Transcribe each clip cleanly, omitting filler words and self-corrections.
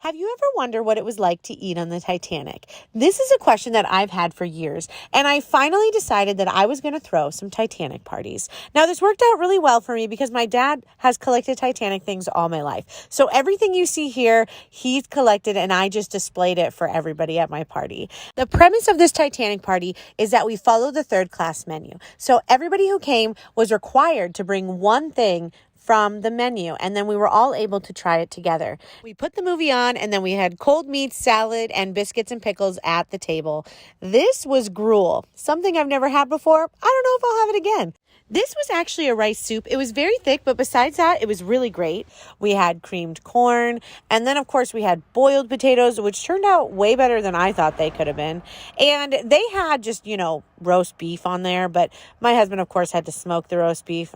Have you ever wondered what it was like to eat on the Titanic? This is a question that I've had for years, and I finally decided that I was going to throw some Titanic parties. Now, this worked out really well for me because my dad has collected Titanic things all my life. So everything you see here, he's collected, and I just displayed it for everybody at my party. The premise of this Titanic party is that we follow the third class menu. So everybody who came was required to bring one thing from the menu, and then we were all able to try it together. We put the movie on, and then we had cold meat, salad, and biscuits and pickles at the table. This was gruel, something I've never had before. I don't know if I'll have it again. This was actually a rice soup. It was very thick, but besides that, it was really great. We had creamed corn, and then, of course, we had boiled potatoes, which turned out way better than I thought they could have been. And they had just, roast beef on there, but my husband, of course, had to smoke the roast beef.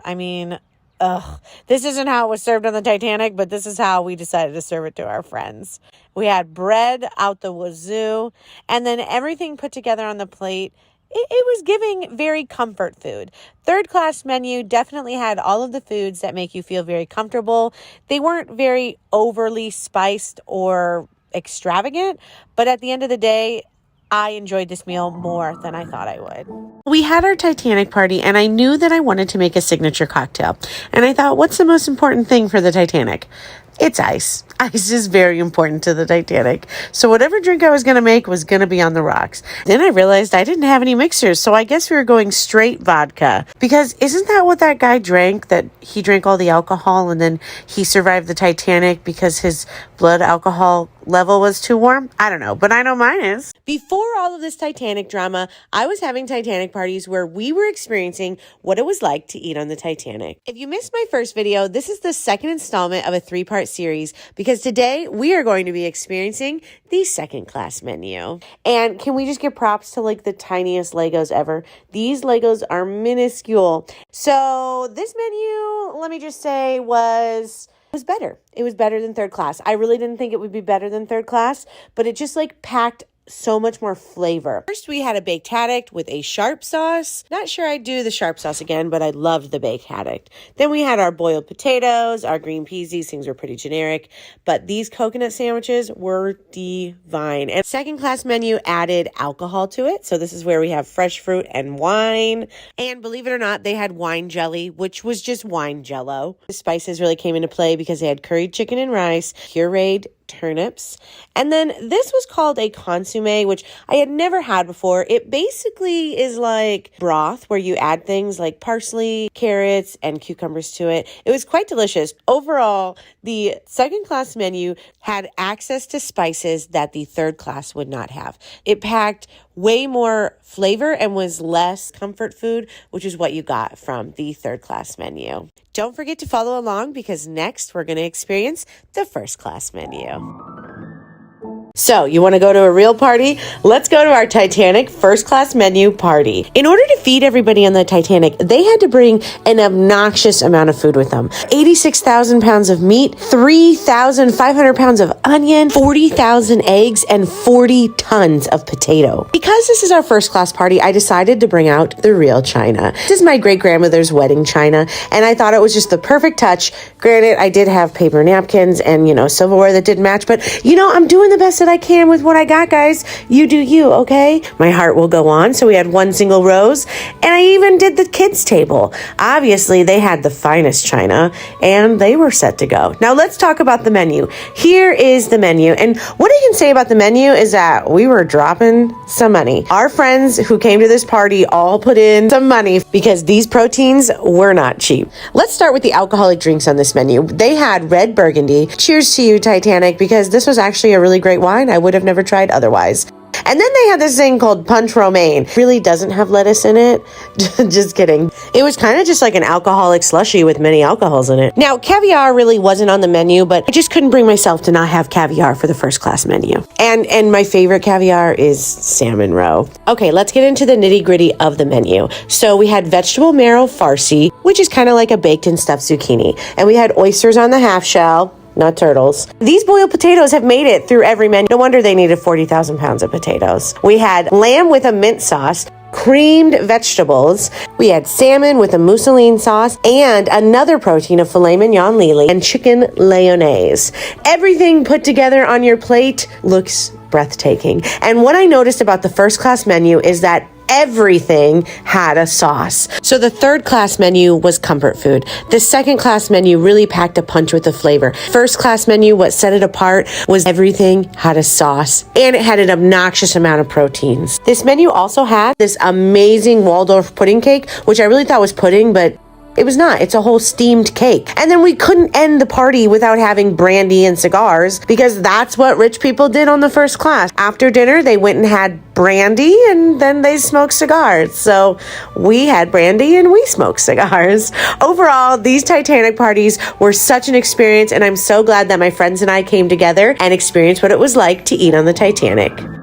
This isn't how it was served on the Titanic, but this is how we decided to serve it to our friends. We had bread out the wazoo, and then everything put together on the plate. It was giving very comfort food. Third class menu definitely had all of the foods that make you feel very comfortable. They weren't very overly spiced or extravagant, but at the end of the day, I enjoyed this meal more than I thought I would. We had our Titanic party, and I knew that I wanted to make a signature cocktail. And I thought, what's the most important thing for the Titanic? It's ice. Ice is very important to the Titanic. So whatever drink I was going to make was going to be on the rocks. Then I realized I didn't have any mixers, so I guess we were going straight vodka. Because isn't that what that guy drank? That he drank all the alcohol and then he survived the Titanic because his blood alcohol level was too warm? I don't know, but I know mine is. Before all of this Titanic drama, I was having Titanic parties where we were experiencing what it was like to eat on the Titanic. If you missed my first video, this is the second installment of a 3-part series because today we are going to be experiencing the second class menu. And can we just give props to the tiniest Legos ever? These Legos are minuscule. So this menu, let me just say, was better. It was better than third class. I really didn't think it would be better than third class, but it just packed so much more flavor. First, we had a baked haddock with a sharp sauce. Not sure I'd do the sharp sauce again, but I loved the baked haddock. Then we had our boiled potatoes, our green peas. These things were pretty generic, but these coconut sandwiches were divine. And second class menu added alcohol to it. So this is where we have fresh fruit and wine. And believe it or not, they had wine jelly, which was just wine jello. The spices really came into play because they had curried chicken and rice, pureed turnips, and then this was called a consomme, which I had never had before. It basically is like broth where you add things like parsley, carrots, and cucumbers to it. It was quite delicious. Overall, the second class menu had access to spices that the third class would not have. It packed way more flavor and was less comfort food, which is what you got from the third class menu. Don't forget to follow along because next we're going to experience the first class menu. So, you want to go to a real party? Let's go to our Titanic first class menu party. In order to feed everybody on the Titanic, they had to bring an obnoxious amount of food with them. 86,000 pounds of meat, 3,500 pounds of onion, 40,000 eggs, and 40 tons of potato. Because this is our first class party, I decided to bring out the real china. This is my great-grandmother's wedding china, and I thought it was just the perfect touch. Granted, I did have paper napkins and, silverware that didn't match, but, I'm doing the best that I can with what I got, guys. You do you, okay? My heart will go on. So we had one single rose, and I even did the kids' table. Obviously, they had the finest china, and they were set to go. Now, let's talk about the menu. Here is the menu, and what I can say about the menu is that we were dropping some money. Our friends who came to this party all put in some money because these proteins were not cheap. Let's start with the alcoholic drinks on this menu. They had red burgundy. Cheers to you, Titanic, because this was actually a really great wine I would have never tried otherwise. And then they had this thing called punch romaine. Really doesn't have lettuce in it. Just kidding. It was kind of just like an alcoholic slushie with many alcohols in it. Now, caviar really wasn't on the menu, but I just couldn't bring myself to not have caviar for the first class menu. And my favorite caviar is salmon roe. Okay, let's get into the nitty gritty of the menu. So we had vegetable marrow farci, which is kind of like a baked and stuffed zucchini. And we had oysters on the half shell. Not turtles. These boiled potatoes have made it through every menu. No wonder they needed 40,000 pounds of potatoes. We had lamb with a mint sauce. creamed vegetables. We had salmon with a mousseline sauce and another protein of filet mignon Lily and chicken lyonnaise. Everything put together on your plate looks breathtaking. And what I noticed about the first class menu is that everything had a sauce. So the third class menu was comfort food. The second class menu really packed a punch with the flavor. First class menu, what set it apart was everything had a sauce and it had an obnoxious amount of proteins. This menu also had this amazing Waldorf pudding cake, which I really thought was pudding, but it was not. It's a whole steamed cake. And then we couldn't end the party without having brandy and cigars because that's what rich people did on the first class. After dinner, they went and had brandy and then they smoked cigars. So we had brandy and we smoked cigars. Overall, these Titanic parties were such an experience, and I'm so glad that my friends and I came together and experienced what it was like to eat on the Titanic.